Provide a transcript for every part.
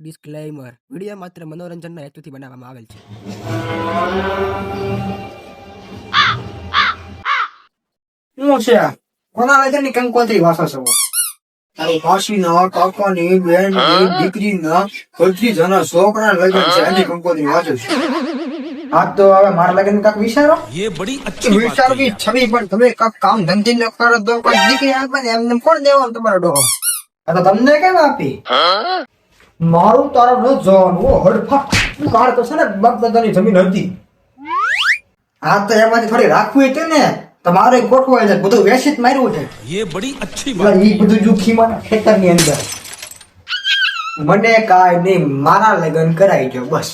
Disclaimer video માત્ર મનોરંજનના હેતુથી બનાવવામાં આવેલ છે. શું છે કોના લગનની કંકોત્રી વાસો છો? તારી માસીના, કાકાની, બેનની, દીકરીના, બધી જણા છોકરાના લગન છે એની કંકોત્રી વાંચો છો. આ તો હવે મારા લગન કાક વિચારો. ये बड़ी अच्छी बात વિચાર कही બી છવી પણ તમે કાક કામ ધંધી ન કરો તો કોઈ દીકરી આપે ને એમને કોણ દેવાનું તમારો ડોહો? આ તો તમને કેમ આપી? મારું તારો ન જોવાનું હડફા કાર તો છે ને બાપ દાદાની જમીન હતી. આ તો એમાંથી થોડી રાખવી હતી ને તમારે ગોઠવાય છે બધું વેચી જ માર્યું છે. ये बड़ी अच्छी बात ઈ બધું જુખીમાં ખેતરની અંદર મને કાંઈ નહીં મારા લગ્ન કરાઈ ગયો બસ.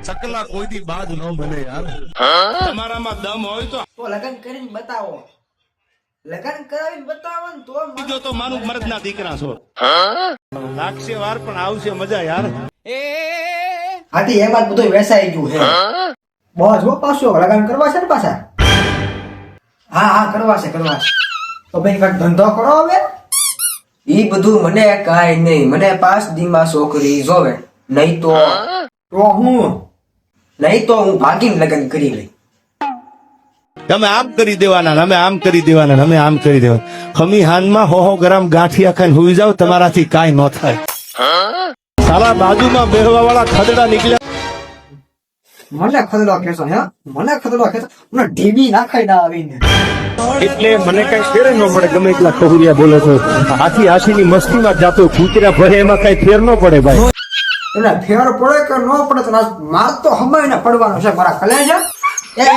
सकला कोई दी बात न बने यार हमारा में दम हो तो લગ્ન કરીને બતાવો, લગ્ન કરાવીને બતાવો ને તો जो तो मानु मर्द ना દીકરા છો લાગશે વાર પણ આવશે મજા યાર હાથી એમાં જ બધું વેચાઈ ગયું છે. બસ હો પાછો લગ્ન કરવા છે ને પાછા? હા કરવા છે તો ભાઈ કાંઈક ધંધો કરો હવે. ઈ બધું મને કાંઈ નહીં, મને 5 દીમાં છોકરી જોવે, નહીં તો હું ભાગીને લગ્ન કરી લઈ. તમે આમ કરી દેવાના અમે આમ કરી દેવાના અમે આમ કરી દેવાના ખમી હાનમાં હો ગ્રામ ગાંઠિયા ખાઈને હુઈ જાવ તમારાથી કાઈ ન થાય સાલા બાજુમાં બેહવા વાળા ખદડા નીકળ્યા મને ખદડો ખેંચો હે મને ઢીબી નાખાઈ ના આવીને. એટલે મને કઈ ફેર ન પડે ગમે એટલા કहुરિયા બોલે છો આથી આશીની મસ્તીમાં જાતો કૂતરા ભરે એમાં કઈ ફેર ન પડે ભાઈ. એટલે ફેર પડે કે ન પડે તો માર તો હમાઈને પડવાનો છે મારા કલેજા. ના.